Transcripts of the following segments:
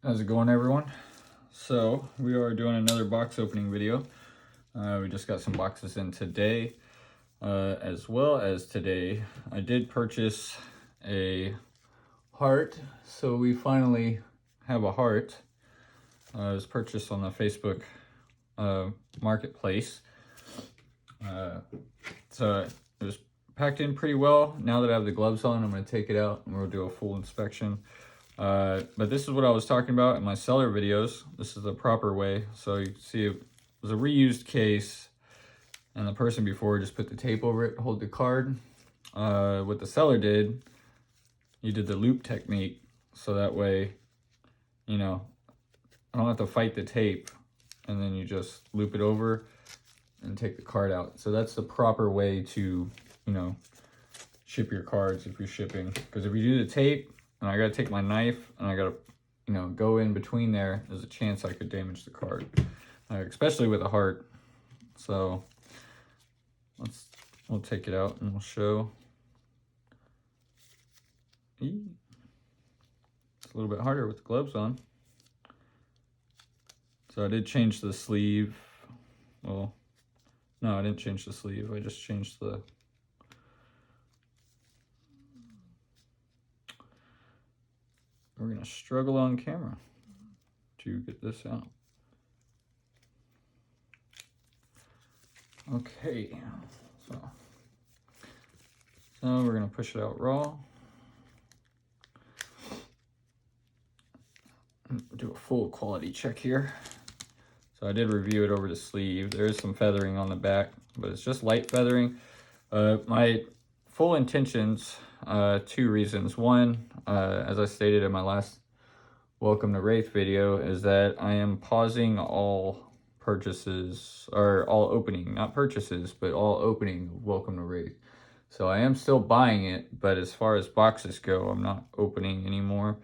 How's it going, everyone? So we are doing another box opening video. We just got some boxes in today, as well as today I did purchase a heart. So we finally have a heart. It was purchased on the Facebook marketplace. So it was packed in pretty well. Now that I have the gloves on, I'm going to take it out and we'll do a full inspection. But this is what I was talking about in my seller videos. This is the proper way. So you can see it was a reused case, and the person before just put the tape over it to hold the card. What the seller did, he did the loop technique, so that way, you know, I don't have to fight the tape, and then you just loop it over and take the card out. So that's the proper way to, you know, ship your cards if you're shipping. Because if you do the tape, and I gotta take my knife and I gotta, you know, go in between there's a chance I could damage the card, especially with a heart. So we'll take it out and we'll show. It's a little bit harder with the gloves on. So I did change the sleeve. Well, no, I didn't change the sleeve. I just changed the We're gonna struggle on camera to get this out. Okay, so we're gonna push it out raw. Do a full quality check here. So I did review it over the sleeve. There is some feathering on the back, but it's just light feathering. My full intentions, two reasons. One, as I stated in my last Welcome to Wraith video, is that I am pausing all purchases, or all opening, not purchases, but all opening of Welcome to Wraith. So I am still buying it, but as far as boxes go, I'm not opening anymore.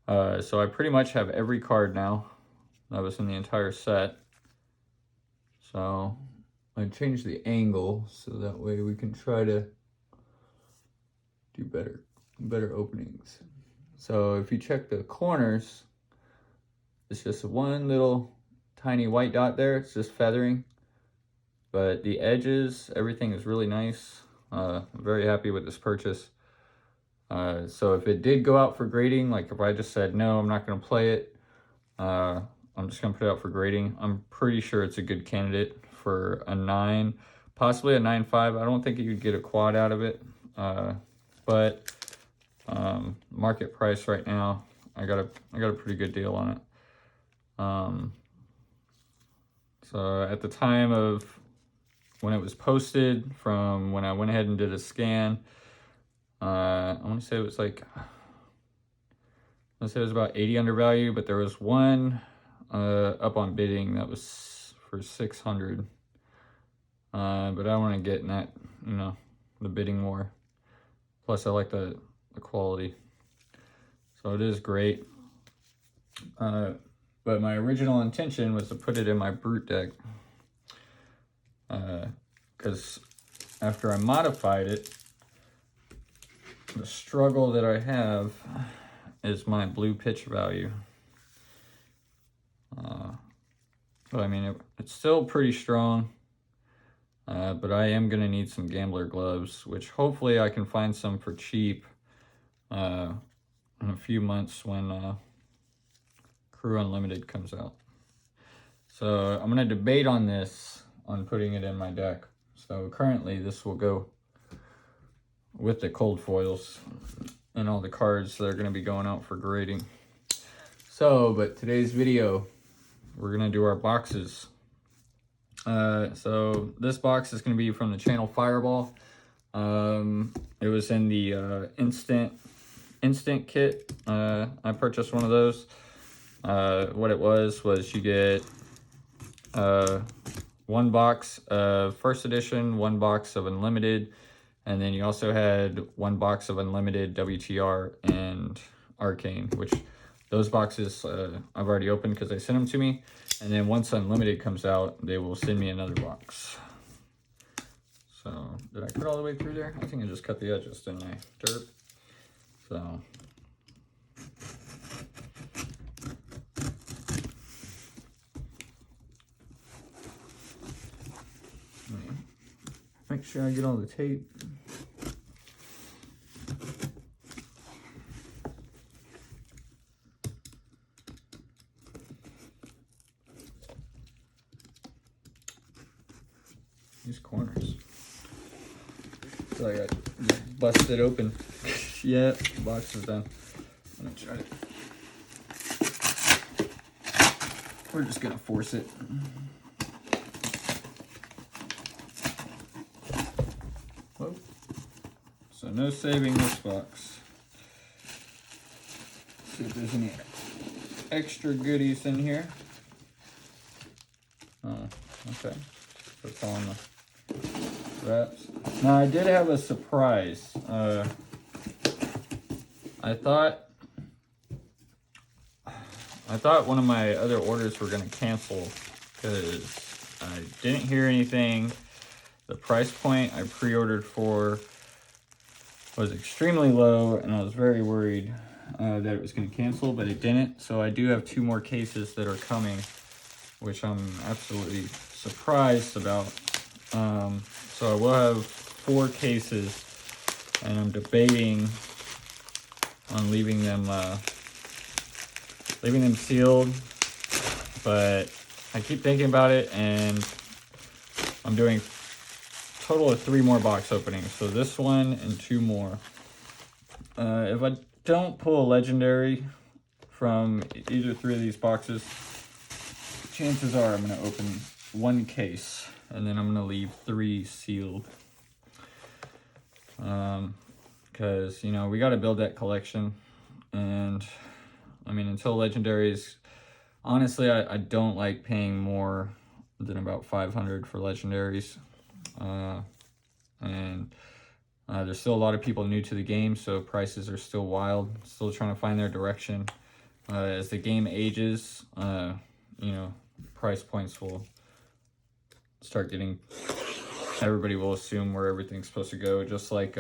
So I pretty much have every card now that was in the entire set. So I changed the angle so that way we can try to do better openings. So if you check the corners, it's just one little tiny white dot there. It's just feathering, but the edges, everything is really nice. I'm very happy with this purchase. So if it did go out for grading, like if I just said, no, I'm not going to play it, I'm just going to put it out for grading, I'm pretty sure it's a good candidate for a 9, possibly a 9.5. I don't think you could get a quad out of it. But market price right now, I got a pretty good deal on it. So at the time of when it was posted, from when I went ahead and did a scan, I want to say it was like, let's say it was about 80 undervalue, but there was one up on bidding that was for 600. But I want to get in that, you know, the bidding war. Plus I like the quality. So it is great. But my original intention was to put it in my brute deck. Because after I modified it, the struggle that I have is my blue pitch value. But I mean, it's still pretty strong. But I am going to need some gambler gloves, which hopefully I can find some for cheap in a few months when Crew Unlimited comes out. So I'm going to debate on this, on putting it in my deck. So currently this will go with the cold foils and all the cards that are going to be going out for grading. So, but today's video, we're going to do our boxes. So this box is going to be from the channel Fireball. It was in the instant kit. I purchased one of those. What it was you get one box of first edition, one box of unlimited, and then you also had one box of unlimited WTR and Arcane, which those boxes I've already opened because they sent them to me. And then once unlimited comes out, they will send me another box. So did I cut all the way through there? I think I just cut the edges, didn't I? Derp. So Make sure I get all the tape. These corners. So I got just busted open. Yeah, the box is done. I'm gonna try it. We're just gonna force it. Whoa. So no saving this box. See if there's any extra goodies in here. Oh, okay. That's all on the wraps. Now I did have a surprise. I thought one of my other orders were gonna cancel because I didn't hear anything. The price point I pre-ordered for was extremely low, and I was very worried that it was gonna cancel, but it didn't. So I do have 2 more cases that are coming, which I'm absolutely surprised about. So I will have 4 cases, and I'm debating on leaving them sealed, but I keep thinking about it, and I'm doing a total of 3 more box openings. So this one and 2 more. If I don't pull a legendary from either 3 of these boxes, chances are I'm going to open 1 case, and then I'm going to leave 3 sealed. Because, you know, we got to build that collection. And, I mean, until legendaries, honestly, I don't like paying more than about $500 for legendaries. There's still a lot of people new to the game, so prices are still wild. Still trying to find their direction. As the game ages, you know, price points will start getting, everybody will assume where everything's supposed to go, just like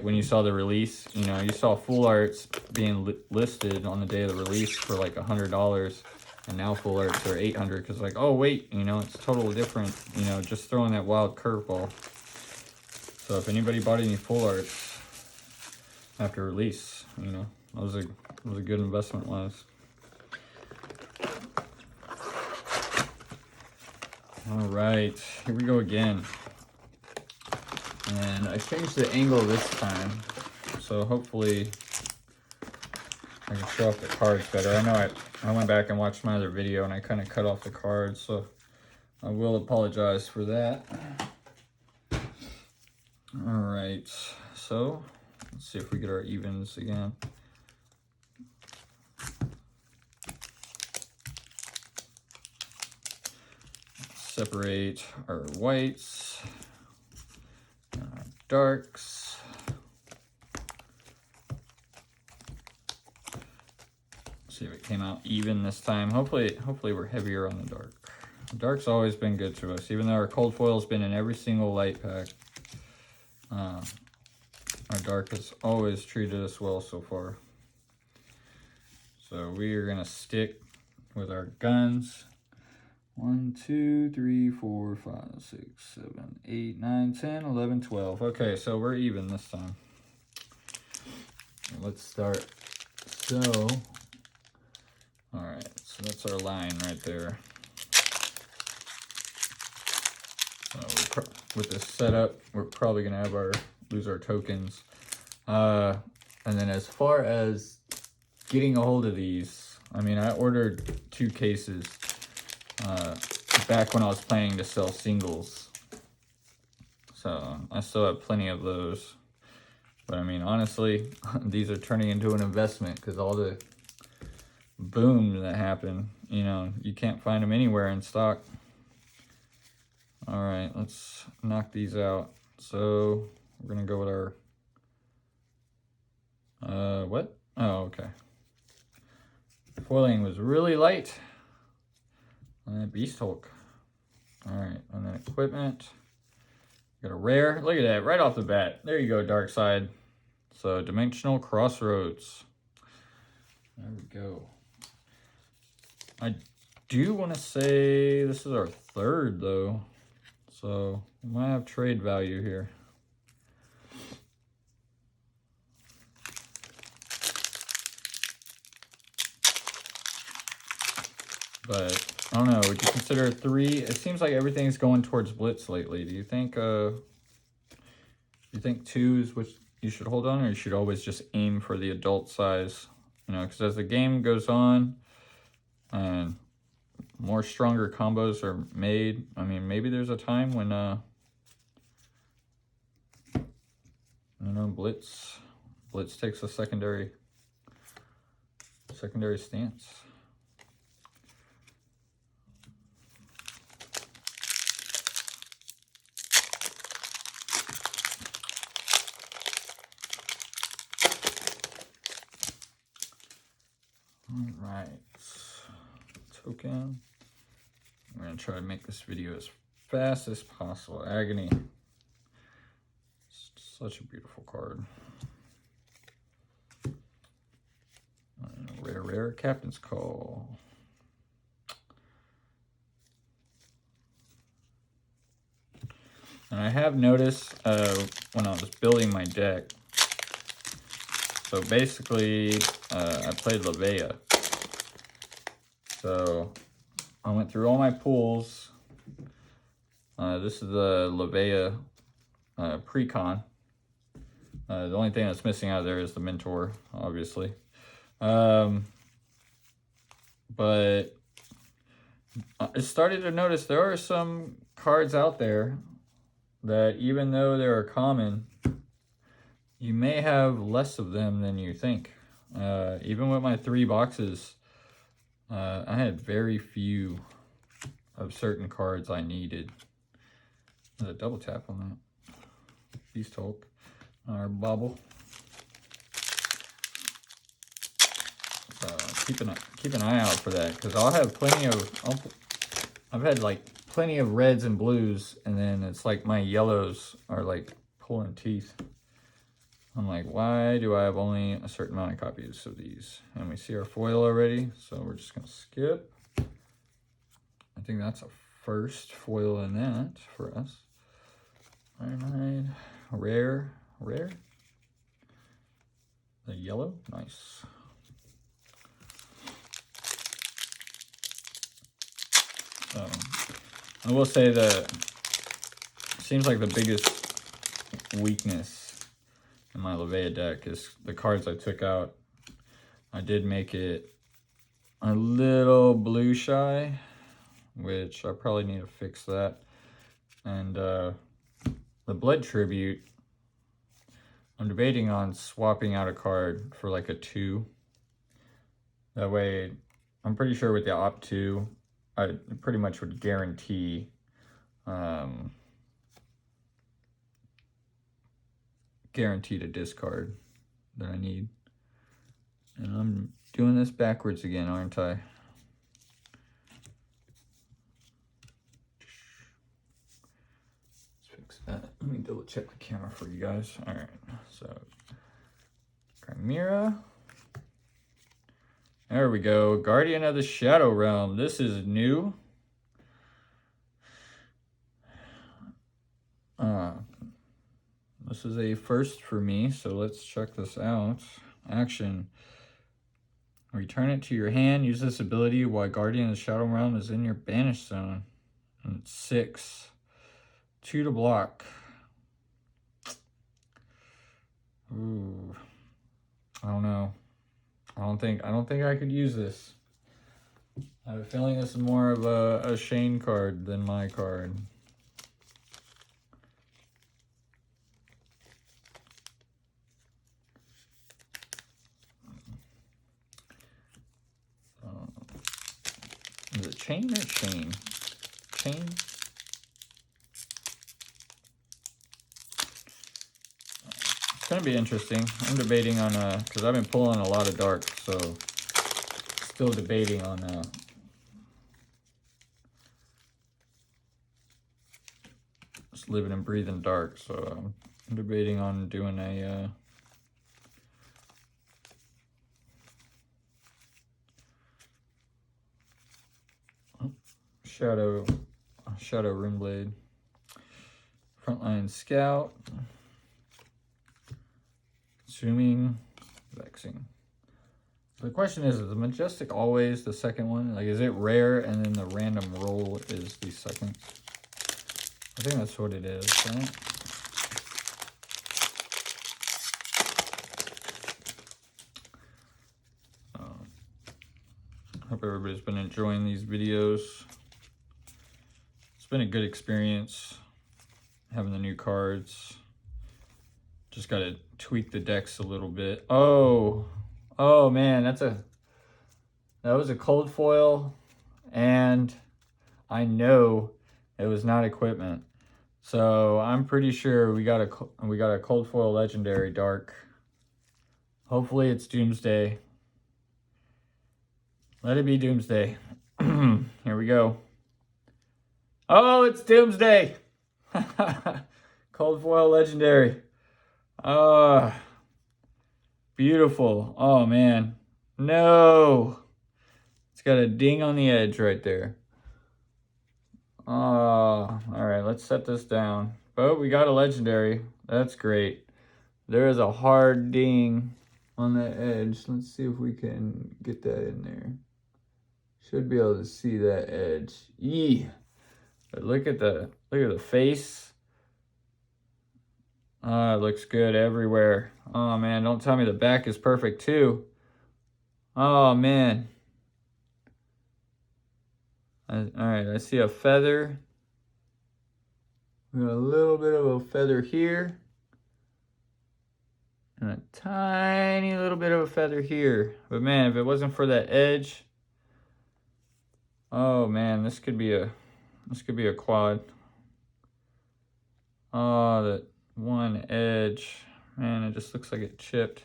when you saw the release. You know, you saw full arts being listed on the day of the release for like $100, and now full arts are $800 because like, oh wait, you know, it's totally different. You know, just throwing that wild curveball. So if anybody bought any full arts after release, you know, that was a good investment wise. All right, here we go again. And I changed the angle this time, so hopefully I can show off the cards better. I know I went back and watched my other video and I kind of cut off the cards, so I will apologize for that. All right, so let's see if we get our evens again. Separate our whites and our darks. See if it came out even this time. Hopefully we're heavier on the dark. The dark's always been good to us, even though our cold foil's been in every single light pack. Our dark has always treated us well so far. So we are gonna stick with our guns. 1, 2, 3, 4, 5, 6, 7, 8, 9, 10, 11, 12. Okay, so we're even this time. Let's start. So, all right, so that's our line right there. With this setup, we're probably gonna have lose our tokens. And then as far as getting a hold of these, I mean, I ordered 2 cases back when I was planning to sell singles, so I still have plenty of those. But I mean, honestly, these are turning into an investment because all the boom that happened, you know, you can't find them anywhere in stock. All right, let's knock these out. So we're gonna go with our what? Oh, okay. Foiling was really light. Beast Hulk. All right, and then equipment. Got a rare. Look at that, right off the bat. There you go, Dark Side. So Dimensional Crossroads. There we go. I do want to say this is our 3rd though. So we might have trade value here. But I don't know, would you consider 3? It seems like everything's going towards blitz lately. Do you think 2 is what you should hold on, or you should always just aim for the adult size? You know, because as the game goes on and more stronger combos are made, I mean, maybe there's a time when you know, blitz takes a secondary stance. All right, token. I'm gonna try to make this video as fast as possible. Agony. It's such a beautiful card. Rare Captain's Call. And I have noticed when I was building my deck, so basically I played Levea. So I went through all my pools. This is the Levea Precon. The only thing that's missing out of there is the Mentor, obviously. But I started to notice there are some cards out there that, even though they're common, you may have less of them than you think. Even with my 3 boxes, I had very few of certain cards I needed. There's a double tap on that. Beast Hulk, our bobble. Keep an eye out for that, because I'll have plenty of. I've had like plenty of reds and blues, and then it's like my yellows are like pulling teeth. I'm like, why do I have only a certain amount of copies of these? And we see our foil already, so we're just gonna skip. I think that's a first foil in that for us. Cyanide, rare. The yellow, nice. I will say that seems like the biggest weakness in my Levea deck is the cards I took out. I did make it a little blue shy, which I probably need to fix that. And the Blood Tribute, I'm debating on swapping out a card for like a 2. That way, I'm pretty sure with the Op 2, I pretty much would guarantee guaranteed a discard that I need. And I'm doing this backwards again, aren't I? Let's fix that. Let me double check the camera for you guys. All right, so Chimera. There we go. Guardian of the Shadow Realm. This is new. This is a first for me, so let's check this out. Action. Return it to your hand. Use this ability while Guardian of the Shadow Realm is in your banish zone. And it's 6. 2 to block. Ooh. I don't know. I don't think I could use this. I have a feeling this is more of a Shane card than my card. Is it Chain or Shane? Chain? It's gonna be interesting. I'm debating on because I've been pulling a lot of dark, so still debating on just living and breathing dark. So I'm debating on doing a Shadow Runeblade. Frontline Scout. Zooming, Vexing. The question is the Majestic always the second one? Like, is it rare and then the random roll is the second? I think that's what it is, right? Hope everybody's been enjoying these videos. It's been a good experience having the new cards. Just got to tweak the decks a little bit. Oh man, that was a cold foil, and I know it was not equipment. So I'm pretty sure we got a cold foil legendary dark. Hopefully it's Doomsday. Let it be Doomsday. Here we go. Oh, it's Doomsday. Cold foil legendary. Beautiful. Oh man. No. It's got a ding on the edge right there. All right, let's set this down. But we got a legendary. That's great. There is a hard ding on the edge. Let's see if we can get that in there. Should be able to see that edge. Eee. But look at the face. It looks good everywhere. Oh man, don't tell me the back is perfect too. Oh man. All right, I see a feather. We got a little bit of a feather here. And a tiny little bit of a feather here. But man, if it wasn't for that edge, oh man, this could be a quad. Oh, that one edge. Man, it just looks like it chipped.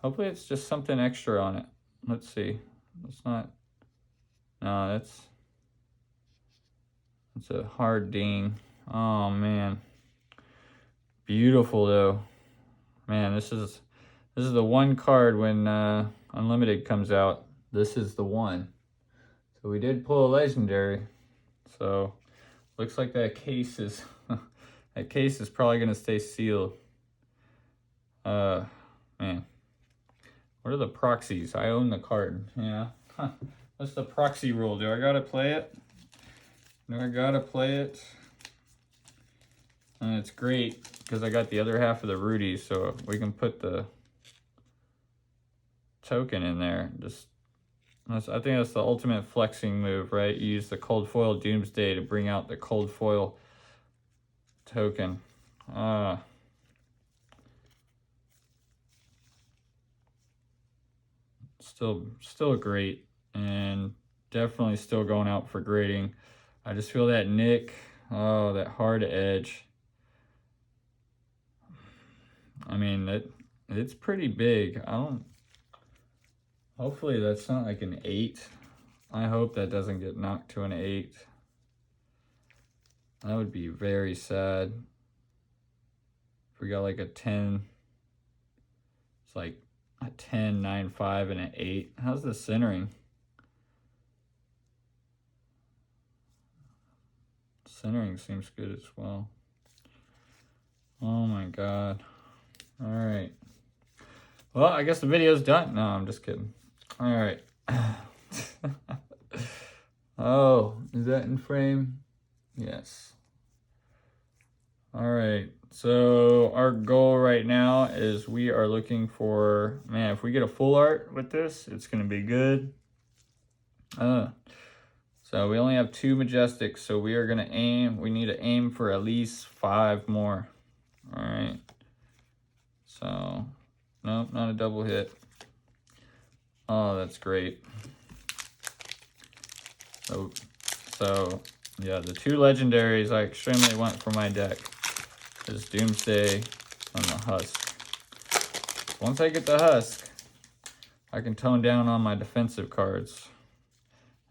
Hopefully it's just something extra on it. Let's see. It's not. No, that's a hard ding. Oh man. Beautiful though. Man, this is the one card when Unlimited comes out. This is the one. So we did pull a legendary. So looks like that case is that case is probably gonna stay sealed. Man. What are the proxies? I own the card. Yeah. What's the proxy rule? Do I gotta play it? Do I gotta play it? And it's great because I got the other half of the Rudy, so we can put the token in there. I think that's the ultimate flexing move, right? You use the cold foil Doomsday to bring out the cold foil token. Still great, and definitely still going out for grading. I just feel that nick. Oh, that hard edge. I mean, it's pretty big. Hopefully that's not like an 8. I hope that doesn't get knocked to an 8. That would be very sad. If we got like a 10. It's like a 10, 9, 5, and an 8. How's the centering? Centering seems good as well. Oh my god. All right. Well, I guess the video's done. No, I'm just kidding. All right. Oh, is that in frame? Yes. All right. So our goal right now is we are looking for, man, if we get a full art with this, it's going to be good. So we only have 2 Majestics, so we are going to aim, we need to aim for at least 5 more. All right. So, nope, not a double hit. Oh, that's great. So yeah, the 2 legendaries I extremely want for my deck is Doomsday and the Husk. Once I get the Husk, I can tone down on my defensive cards.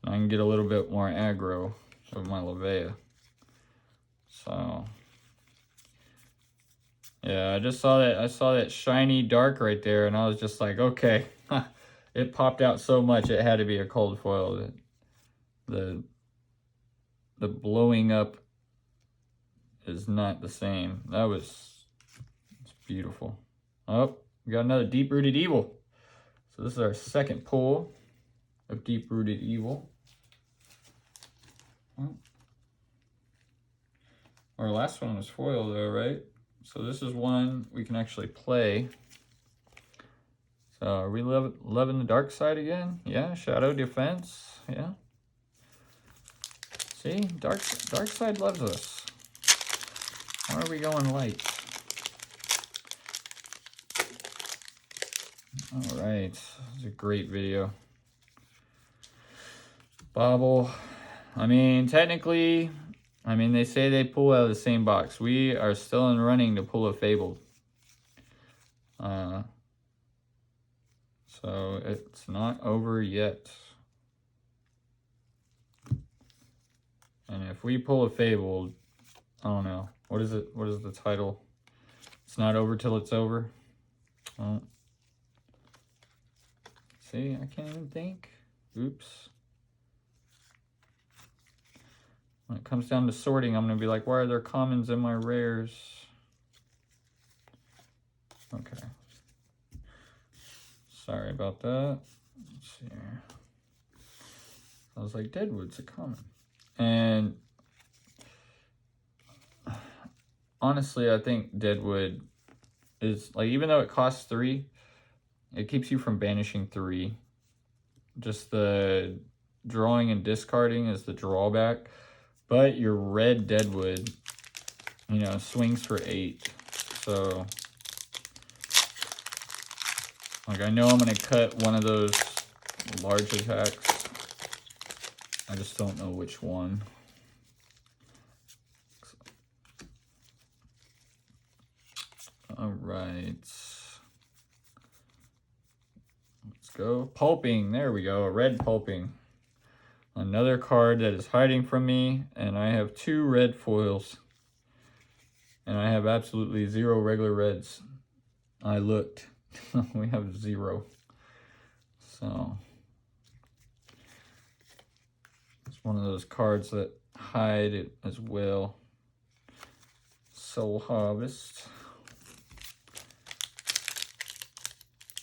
And I can get a little bit more aggro with my Levea. So yeah, I saw that shiny dark right there, and I was just like, okay. It popped out so much it had to be a cold foil. The blowing up is not the same. It's beautiful. Oh, we got another Deep Rooted Evil. So this is our second pull of Deep Rooted Evil. Oh. Our last one was foil though, right? So this is one we can actually play. So are we loving the dark side again? Yeah, Shadow Defense, yeah. See, dark side loves us. Why are we going light? All right, it's a great video. Bobble. I mean, technically, they say they pull out of the same box. We are still in running to pull a Fabled. So it's not over yet. And if we pull a Fabled, I don't know. What is it? What is the title? It's not over till it's over. Oh. See, I can't even think. Oops. When it comes down to sorting, I'm going to be like, why are there commons in my rares? Okay. Sorry about that. Let's see here. I was like, Deadwood's a common. And honestly, I think Deadwood is, like, even though it costs 3, it keeps you from banishing 3. Just the drawing and discarding is the drawback. But your red Deadwood, swings for 8. So, like, I know I'm going to cut one of those large attacks. I just don't know which one. All right. Let's go. Pulping. There we go. A red pulping. Another card that is hiding from me. And I have 2 red foils. And I have absolutely 0 regular reds. I looked. We have 0. So it's one of those cards that hide it as well. Soul Harvest.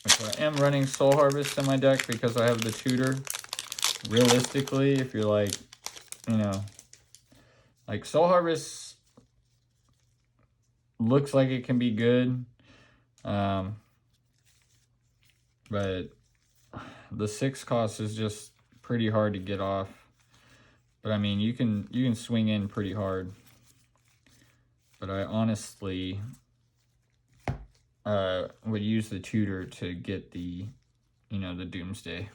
Which I am running Soul Harvest in my deck because I have the tutor. Realistically, if you're like, like Soul Harvest looks like it can be good. But the 6 cost is just pretty hard to get off. But I mean, you can swing in pretty hard. But I honestly would use the tutor to get the, the Doomsday.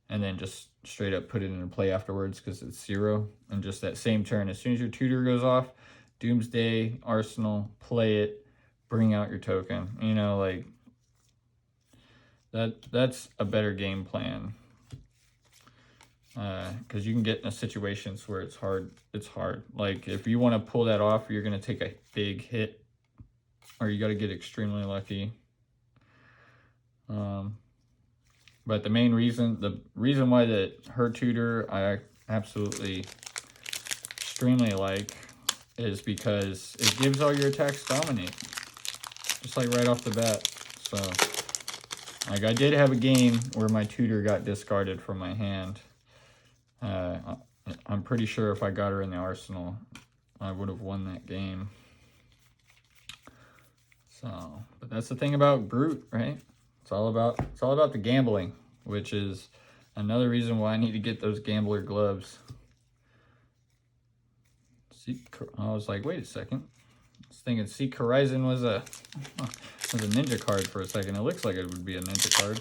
And then just straight up put it into play afterwards because it's 0. And just that same turn, as soon as your tutor goes off, Doomsday, Arsenal, play it, bring out your token. Like, that's a better game plan. Because you can get in situations where it's hard. Like, if you want to pull that off, you're going to take a big hit. Or you got to get extremely lucky. But the reason why her tutor I absolutely extremely like is because it gives all your attacks dominate. Just like right off the bat. So, like, I did have a game where my tutor got discarded from my hand. I'm pretty sure if I got her in the arsenal, I would have won that game. So, but that's the thing about Brute, right? It's all about the gambling, which is another reason why I need to get those gambler gloves. I was like, wait a second. I was thinking Seek Horizon was a ninja card for a second. It looks like it would be a ninja card.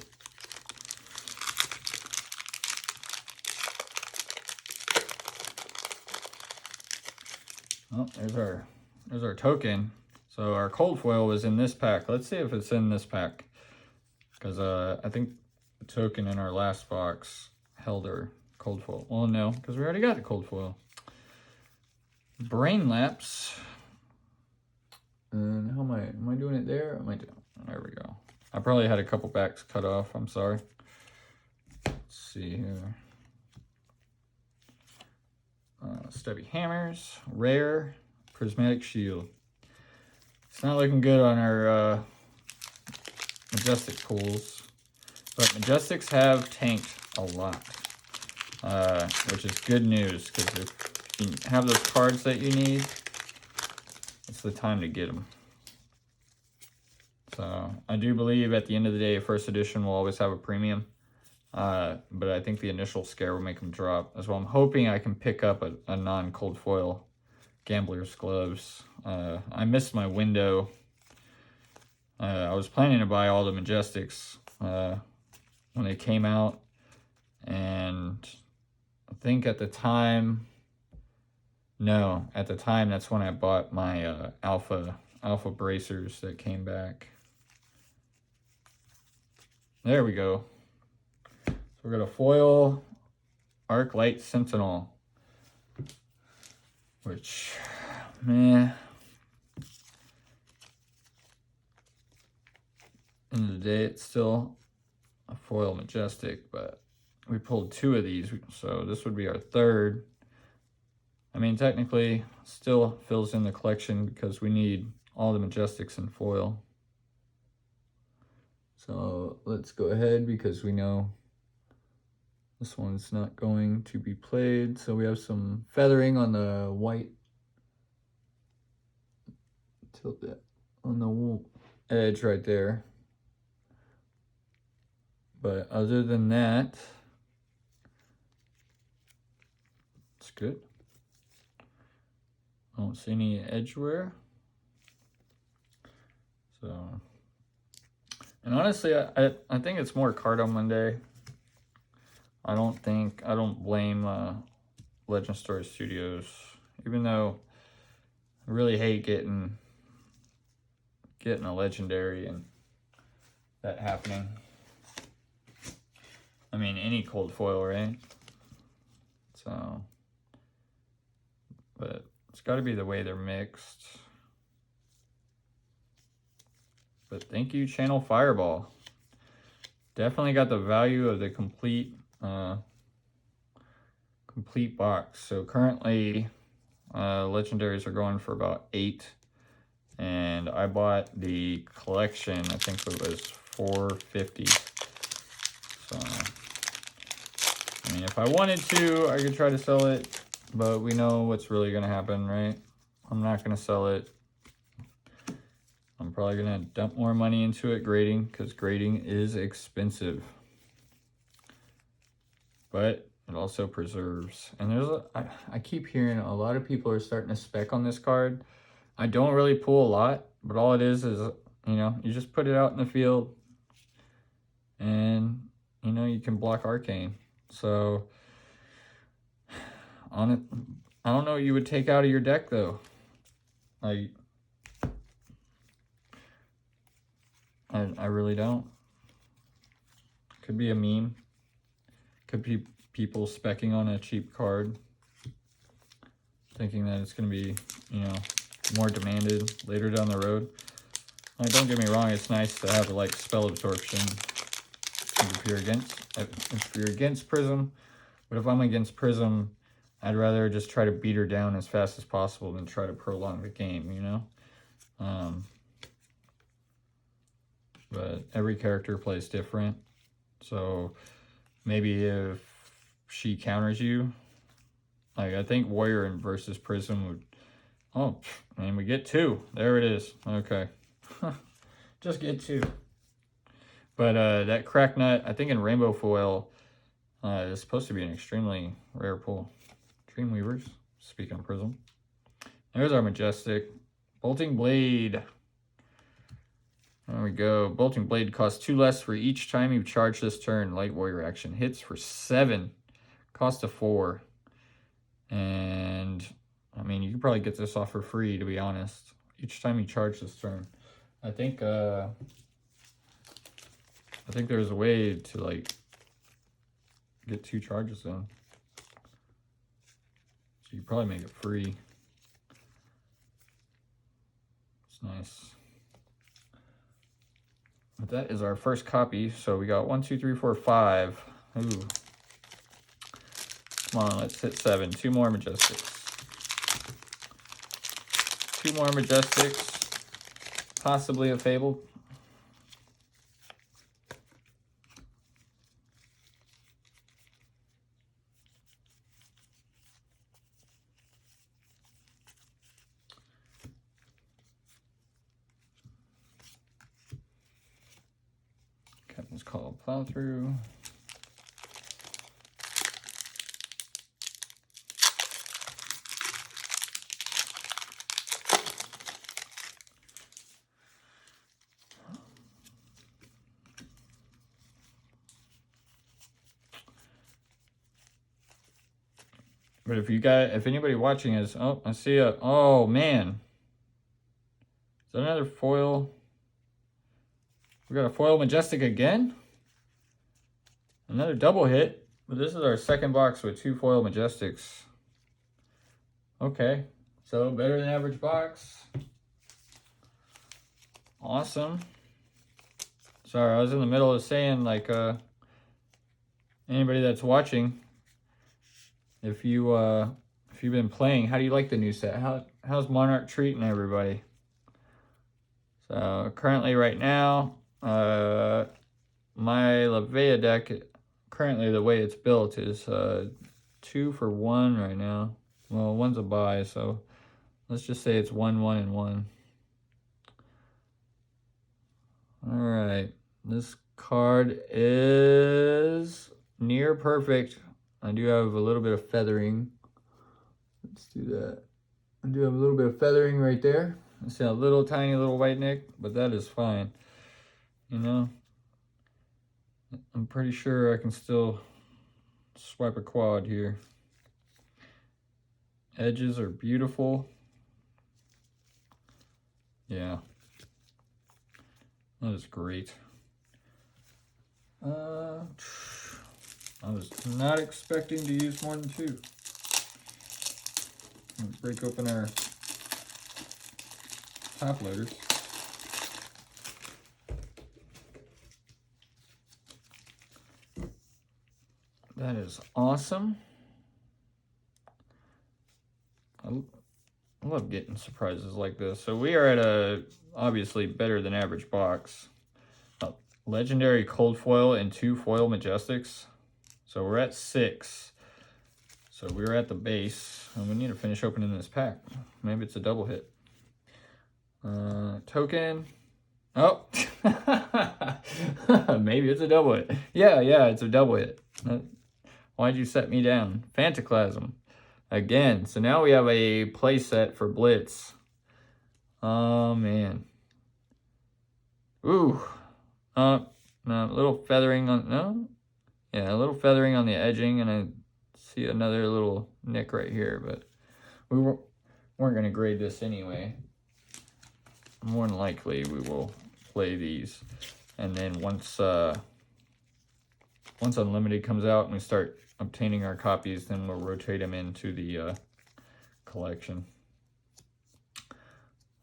Oh, there's our token. So our cold foil was in this pack. Let's see if it's in this pack. Because I think the token in our last box held our cold foil. Well, no, because we already got the cold foil. Brain Lapse. And how am I doing it there? There we go. I probably had a couple backs cut off. I'm sorry. Let's see here. Stubby Hammers. Rare. Prismatic Shield. It's not looking good on our Majestic pools. But Majestics have tanked a lot. Which is good news, because if you have those cards that you need, it's the time to get them. So I do believe at the end of the day, first edition will always have a premium. But I think the initial scare will make them drop as well. I'm hoping I can pick up a non-cold foil Gambler's Gloves. I missed my window. I was planning to buy all the Majestics when they came out, and I think at the time, that's when I bought my alpha bracers that came back. There we go. So we're gonna foil Arc Light Sentinel, which, man, end of the day, it's still a foil Majestic, but we pulled 2 of these, so this would be our 3rd. I mean, technically, still fills in the collection because we need all the Majestics in foil. So let's go ahead, because we know this one's not going to be played. So we have some feathering on the white. Tilt that on the edge right there. But other than that, it's good. I don't see any edge wear. So, and honestly, I think it's more card on Monday. I don't blame Legend Story Studios, even though I really hate getting a legendary and that happening. I mean, any cold foil, right? So, but it's got to be the way they're mixed. But thank you, Channel Fireball. Definitely got the value of the complete box. So currently, legendaries are going for about $8, and I bought the collection. I think it was $4.50. So, I mean, if I wanted to, I could try to sell it, but we know what's really going to happen, right? I'm not going to sell it. I'm probably going to dump more money into it grading, because grading is expensive. But it also preserves. And there's I keep hearing a lot of people are starting to spec on this card. I don't really pull a lot, but all it is, you know, you just put it out in the field and, you know, you can block Arcane. So, on it, I don't know what you would take out of your deck, though. I really don't. Could be a meme. Could be people specking on a cheap card, thinking that it's going to be, you know, more demanded later down the road. Like, don't get me wrong, it's nice to have like spell absorption if you're against Prism. But if I'm against Prism, I'd rather just try to beat her down as fast as possible than try to prolong the game, you know? But every character plays different. So maybe if she counters you, like I think Warrior versus Prism would, oh, and we get 2. There it is. Okay. Just get 2. But that Crack Nut, I think in Rainbow Foil, is supposed to be an extremely rare pull. Dreamweavers, speaking of Prism. There's our Majestic. Bolting Blade. There we go. Bolting Blade costs 2 less for each time you charge this turn. Light Warrior action hits for 7. Cost of 4. And, I mean, you can probably get this off for free, to be honest. Each time you charge this turn. I think there's a way to, like, get 2 charges in. So you probably make it free. It's nice. But that is our first copy. So we got 1, 2, 3, 4, 5. Ooh. Come on, let's hit 7. 2 more Majestics. 2 more Majestics, possibly a Fabled. Captain's Call, Plow Through. But if anybody watching is, oh, I see oh man. Is that another foil? We got a foil Majestic again? Another double hit, but this is our second box with 2 foil Majestics. Okay, so better than average box. Awesome. Sorry, I was in the middle of saying, like, anybody that's watching, if you've been playing, how do you like the new set? How's Monarch treating everybody? So currently, right now, my Levea deck, currently the way it's built is 2 for 1 right now. Well, 1's a buy, so let's just say it's 1, 1, and 1. All right, this card is near perfect. I do have a little bit of feathering. Let's do that. I do have a little bit of feathering right there. I see a little tiny little white nick, but that is fine. You know, I'm pretty sure I can still swipe a quad here. Edges are beautiful. Yeah, that is great. I was not expecting to use more than 2. Let's break open our top loaders. That is awesome. I love getting surprises like this. So we are at a obviously better than average box. Legendary cold foil and 2 foil Majestics. So we're at 6. So we're at the base, and we need to finish opening this pack. Maybe it's a double hit. Token. Oh, maybe it's a double hit. Yeah, it's a double hit. Why'd you set me down? Phantoclasm. Again, so now we have a play set for Blitz. Oh, man. Ooh. No, a little feathering on, no? Yeah, a little feathering on the edging, and I see another little nick right here, but we weren't going to grade this anyway. More than likely, we will play these. And then once Unlimited comes out and we start obtaining our copies, then we'll rotate them into the collection.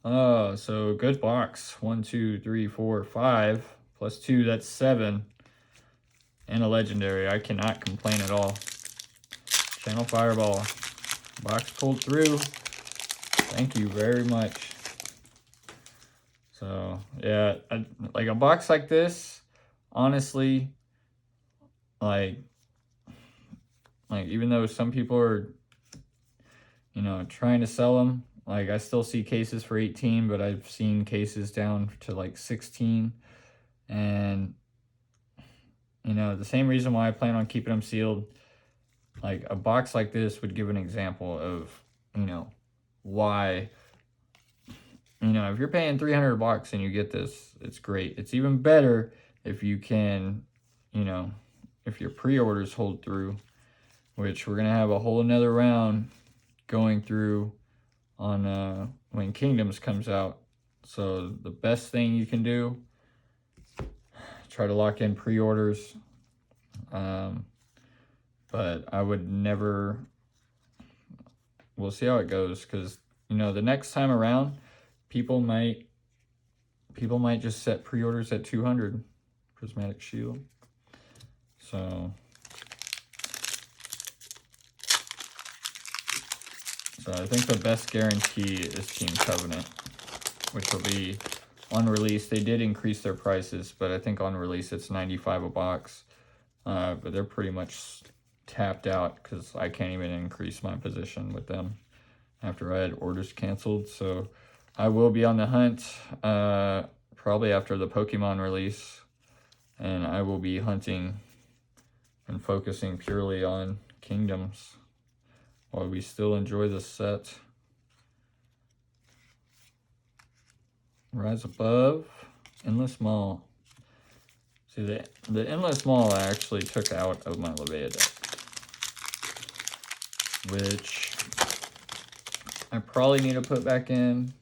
So good box. 1, 2, 3, 4, 5 plus 2, that's 7. And a legendary. I cannot complain at all. Channel Fireball. Box pulled through. Thank you very much. So yeah, like a box like this, honestly, like even though some people are, you know, trying to sell them, like I still see cases for 18, but I've seen cases down to like 16. And, you know, the same reason why I plan on keeping them sealed, like a box like this would give an example of, you know, why, you know, if you're paying $300 and you get this, it's great. It's even better if you can, you know, if your pre-orders hold through, which we're going to have a whole another round going through on when Kingdoms comes out. So the best thing you can do, try to lock in pre-orders. But I would never, we'll see how it goes, because, you know, the next time around, people might just set pre-orders at 200 Prismatic Shield. So So I think the best guarantee is Team Covenant, which will be on release. They did increase their prices, but I think on release it's $95 a box. But they're pretty much tapped out because I can't even increase my position with them after I had orders canceled. So I will be on the hunt probably after the Pokemon release, and I will be hunting and focusing purely on Kingdoms while we still enjoy the set. Rise Above, Endless Maul. See, the Endless Maul I actually took out of my Levea deck, which I probably need to put back in,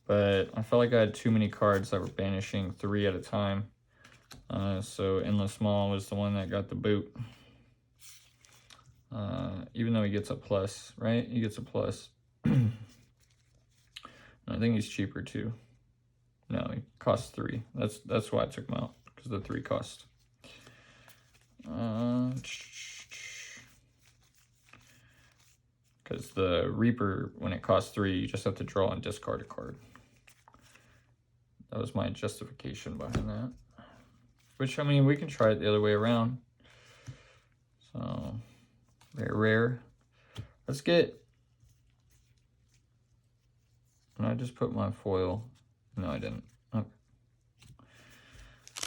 but I felt like I had too many cards that were banishing 3 at a time. So Endless Maul was the one that got the boot. Even though he gets a plus, right? He gets a plus. I think he's cheaper too. No, he costs 3. That's why I took him out, because the 3 cost. Because the Reaper, when it costs 3, you just have to draw and discard a card. That was my justification behind that. Which, I mean, we can try it the other way around. So, rare. Let's get... And I just put my foil. No, I didn't. Okay.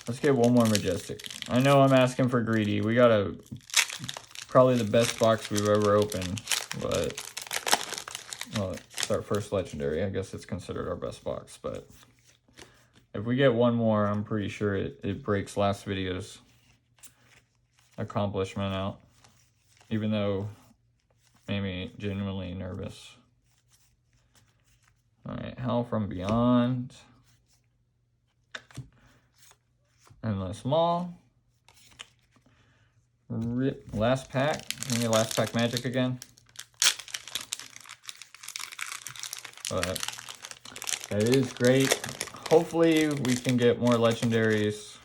Let's get one more Majestic. I know I'm asking for greedy. We got probably the best box we've ever opened. But, well, it's our first Legendary. I guess it's considered our best box. But if we get one more, I'm pretty sure it breaks last video's accomplishment out. Even though made me genuinely nervous. Alright, Howl from Beyond. Endless Maul. Last pack. Give me last pack magic again. But that is great. Hopefully we can get more legendaries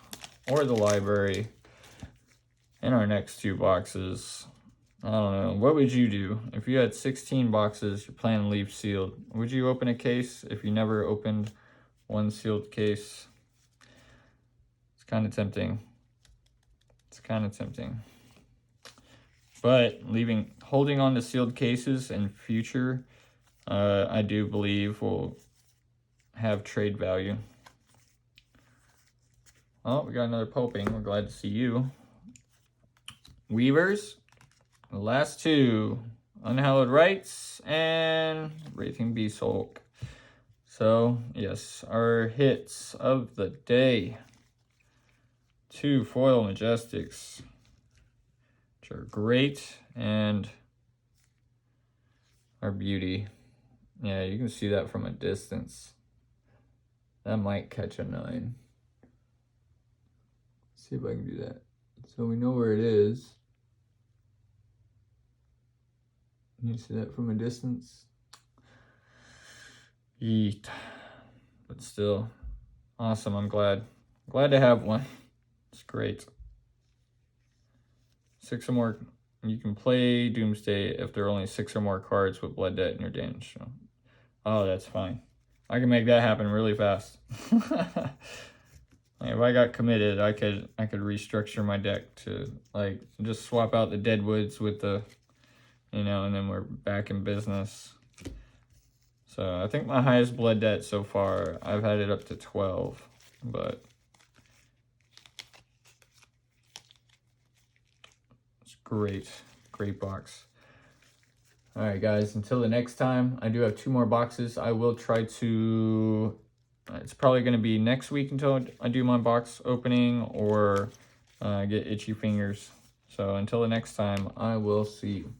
or the library in our next 2 boxes. I don't know. What would you do? If you had 16 boxes, you plan to leave sealed, would you open a case if you never opened one sealed case? It's kind of tempting. It's kind of tempting. But holding on to sealed cases in future, I do believe will have trade value. Oh, we got another Poping. We're glad to see you. Weavers. The last 2, Unhallowed Rites and Wraithing Beast Hulk. So, yes, our hits of the day. 2 foil Majestics, which are great, and our beauty. Yeah, you can see that from a distance. That might catch a 9. Let's see if I can do that. So we know where it is. You see that from a distance? Yeet. But still, awesome. I'm glad to have one. It's great. 6 or more. You can play Doomsday if there are only 6 or more cards with Blood Debt in your damage. Oh, that's fine. I can make that happen really fast. If I got committed, I could restructure my deck to like just swap out the Deadwoods with the, and then we're back in business. So I think my highest Blood Debt so far, I've had it up to 12, but it's great box. All right, guys, until the next time, I do have 2 more boxes. I will try to, it's probably going to be next week until I do my box opening or get itchy fingers. So until the next time, I will see you.